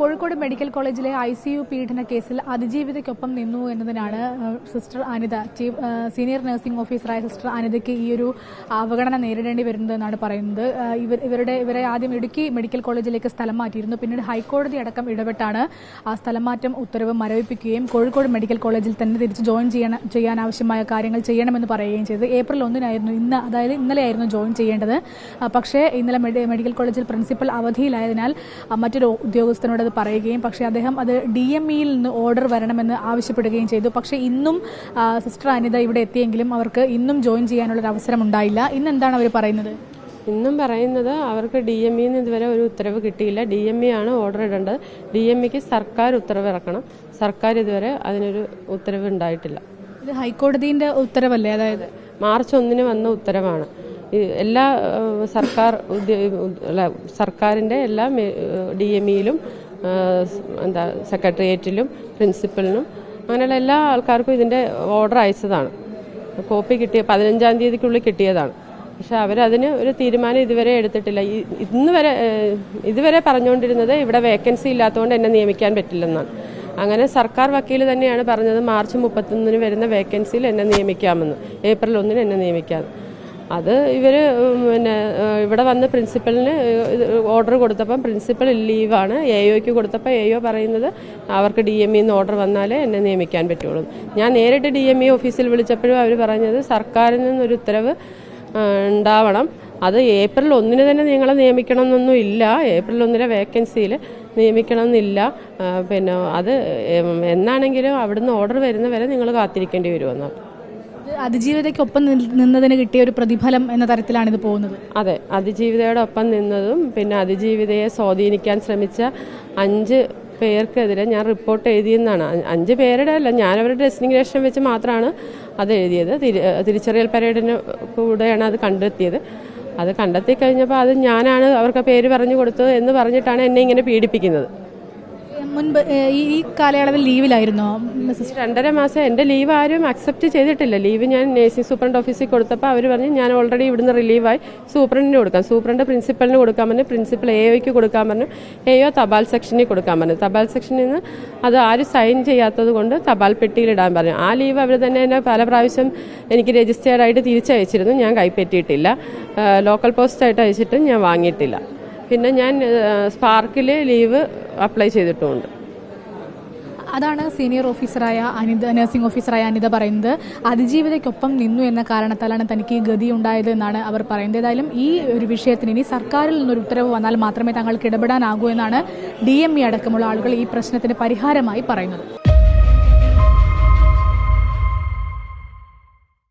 Kozhikode medical കോളേജിലെ ICU പീഡന കേസിൽ അതിജീവിതയ്ക്കൊപ്പം നിന്നു എന്നതിനാണ് സിസ്റ്റർ അനിത സീനിയർ നഴ്സിംഗ് ഓഫീസറായ സിസ്റ്റർ അനിതയ്ക്ക് ഈ ഒരു അവഗണന നേരിടേണ്ടി വരുന്നതെന്നാണ് പറയുന്നത്. ഇവരെ ആദ്യം ഇടുക്കി മെഡിക്കൽ കോളേജിലേക്ക് സ്ഥലം മാറ്റിയിരുന്നു. പിന്നീട് ഹൈക്കോടതി അടക്കം ഇടപെട്ടാണ് ആ സ്ഥലം മാറ്റം ഉത്തരവ് മരവിപ്പിക്കുകയും കോഴിക്കോട് മെഡിക്കൽ കോളേജിൽ തന്നെ തിരിച്ച് ജോയിൻ ചെയ്യാൻ ആവശ്യമായ കാര്യങ്ങൾ ചെയ്യണമെന്ന് പറയുകയും ചെയ്തത്. ഏപ്രിൽ 1-നായിരുന്നു അതായത് ഇന്നലെയായിരുന്നു ജോയിൻ ചെയ്യേണ്ടത്. പക്ഷേ ഇന്നലെ മെഡിക്കൽ കോളേജിൽ പ്രിൻസിപ്പൽ അവധിയിലായതിനാൽ മറ്റൊരു ഉദ്യോഗസ്ഥനോട് അത് പറയുകയും പക്ഷേ അദ്ദേഹം അത് DMEയിൽ നിന്ന് ഓർഡർ വരണമെന്ന് ആവശ്യപ്പെടുകയും ചെയ്തു. പക്ഷേ ഇന്നും സിസ്റ്റർ അനിത ഇവിടെ എത്തിയെങ്കിലും അവർക്ക് ഇന്നും ജോയിൻ ചെയ്യാനുള്ളൊരു അവസരം ഉണ്ടായില്ല. ഇന്ന് എന്താണ് അവർ പറയുന്നത്? ഇന്നും പറയുന്നത് അവർക്ക് DMEയിൽ നിന്ന് ഇതുവരെ ഒരു ഉത്തരവ് കിട്ടിയില്ല. DME ആണ് ഓർഡർ ഇടേണ്ടത്. DMEക്ക് സർക്കാർ ഉത്തരവ് ഇറക്കണം. സർക്കാർ ഇതുവരെ അതിനൊരു ഉത്തരവ് ഉണ്ടായിട്ടില്ല. ഇത് ഹൈക്കോടതിയുടെ ഉത്തരവല്ലേ? അതായത് മാർച്ച് 1 വന്ന ഉത്തരവാണ്. എല്ലാ സർക്കാരിൻ്റെ എല്ലാ DMEയിലും സെക്രട്ടേറിയറ്റിലും പ്രിൻസിപ്പലിനും അങ്ങനെയുള്ള എല്ലാ ആൾക്കാർക്കും ഇതിൻ്റെ ഓർഡർ അയച്ചതാണ്. കോപ്പി കിട്ടിയ 15-ാം തീയതിക്കുള്ളിൽ കിട്ടിയതാണ്. പക്ഷെ അവരതിന് ഒരു തീരുമാനം ഇതുവരെ എടുത്തിട്ടില്ല. ഇതുവരെ പറഞ്ഞുകൊണ്ടിരുന്നത് ഇവിടെ വേക്കൻസി ഇല്ലാത്തതുകൊണ്ട് എന്നെ നിയമിക്കാൻ പറ്റില്ലെന്നാണ്. അങ്ങനെ സർക്കാർ വക്കീൽ തന്നെയാണ് പറഞ്ഞത് മാർച്ച് 31 വരുന്ന വേക്കൻസിയിൽ എന്നെ നിയമിക്കാമെന്ന്, ഏപ്രിൽ 1 എന്നെ നിയമിക്കാമെന്ന്. അത് ഇവർ ഇവിടെ വന്ന് പ്രിൻസിപ്പലിന് ഓർഡർ കൊടുത്തപ്പം പ്രിൻസിപ്പൽ ലീവാണ്. AOയ്ക്ക് കൊടുത്തപ്പോൾ AO പറയുന്നത് അവർക്ക് DMEയിൽ നിന്ന് ഓർഡർ വന്നാലേ എന്നെ നിയമിക്കാൻ പറ്റുള്ളൂ. ഞാൻ നേരിട്ട് DME ഓഫീസിൽ വിളിച്ചപ്പോഴും അവർ പറഞ്ഞത് സർക്കാരിൽ നിന്നൊരു ഉത്തരവ് ഉണ്ടാവണം. അത് ഏപ്രിൽ 1 തന്നെ നിങ്ങളെ നിയമിക്കണം എന്നൊന്നും ഇല്ല. ഏപ്രിൽ 1 വേക്കൻസിയിൽ നിയമിക്കണം എന്നില്ല. പിന്നെ അത് എന്നാണെങ്കിലും അവിടുന്ന് ഓർഡർ വരുന്നവരെ നിങ്ങൾ കാത്തിരിക്കേണ്ടി വരുമെന്നാണ്. അതിജീവിതയ്ക്കൊപ്പം നിന്നതിന് കിട്ടിയ ഒരു പ്രതിഫലം എന്ന തരത്തിലാണ് ഇത് പോകുന്നത്. അതെ, അതിജീവിതയോടൊപ്പം നിന്നതും പിന്നെ അതിജീവിതയെ സ്വാധീനിക്കാൻ ശ്രമിച്ച 5 പേർക്കെതിരെ ഞാൻ റിപ്പോർട്ട് എഴുതിയെന്നാണ്. 5 പേരുടെ അല്ല, ഞാനവരുടെ ഡെസിഗ്നേഷൻ വെച്ച് മാത്രമാണ് അത് എഴുതിയത്. തിരിച്ചറിയൽ പരേഡിന് കൂടെയാണ് അത് കണ്ടെത്തിയത്. അത് കണ്ടെത്തി കഴിഞ്ഞപ്പോൾ അത് ഞാനാണ് അവർക്ക് പേര് പറഞ്ഞു കൊടുത്തത് എന്ന് പറഞ്ഞിട്ടാണ് എന്നെ ഇങ്ങനെ പീഡിപ്പിക്കുന്നത്. മുൻപ് ഈ കാലയളവിൽ ലീവിലായിരുന്നോ? 2.5 മാസം എൻ്റെ ലീവ് ആരും അക്സെപ്റ്റ് ചെയ്തിട്ടില്ല. ലീവ് ഞാൻ നേഴ്സിംഗ് സൂപ്രണ്ട് ഓഫീസിൽ കൊടുത്തപ്പോൾ അവർ പറഞ്ഞു ഞാൻ ഓൾറെഡി ഇവിടുന്ന് റിലീവായി, സൂപ്രണ്ടിന് കൊടുക്കാം. സൂപ്രണ്ട് പ്രിൻസിപ്പലിന് കൊടുക്കാൻ പറഞ്ഞു, പ്രിൻസിപ്പൽ AOയ്ക്ക് കൊടുക്കാൻ പറഞ്ഞു, AO തപാൽ സെക്ഷനിൽ കൊടുക്കാൻ പറഞ്ഞു. തപാൽ സെക്ഷനിൽ നിന്ന് അത് ആരും സൈൻ ചെയ്യാത്തത് കൊണ്ട് തപാൽ പെട്ടിയിലിടാൻ പറഞ്ഞു. ആ ലീവ് അവർ തന്നെ എന്നെ പല പ്രാവശ്യം എനിക്ക് രജിസ്റ്റേർഡായിട്ട് തിരിച്ചയച്ചിരുന്നു. ഞാൻ കൈപ്പറ്റിയിട്ടില്ല. ലോക്കൽ പോസ്റ്റായിട്ട് അയച്ചിട്ടും ഞാൻ വാങ്ങിയിട്ടില്ല. പിന്നെ ഞാൻ സ്പാർക്കിൽ ലീവ് അപ്ലൈ ചെയ്തിട്ടുമുണ്ട്. അതാണ് സീനിയർ ഓഫീസറായ നഴ്സിംഗ് ഓഫീസറായ അനിത പറയുന്നത്. അതിജീവിതയ്ക്കൊപ്പം നിന്നു എന്ന കാരണത്താലാണ് തനിക്ക് ഈ ഗതി ഉണ്ടായത് എന്നാണ് അവർ പറയുന്നത്. ഏതായാലും ഈ ഒരു വിഷയത്തിന് ഇനി സർക്കാരിൽ നിന്നൊരു ഉത്തരവ് വന്നാൽ മാത്രമേ തങ്ങൾക്ക് ഇടപെടാനാകൂ എന്നാണ് DME അടക്കമുള്ള ആളുകൾ ഈ പ്രശ്നത്തിന് പരിഹാരമായി പറയുന്നത്.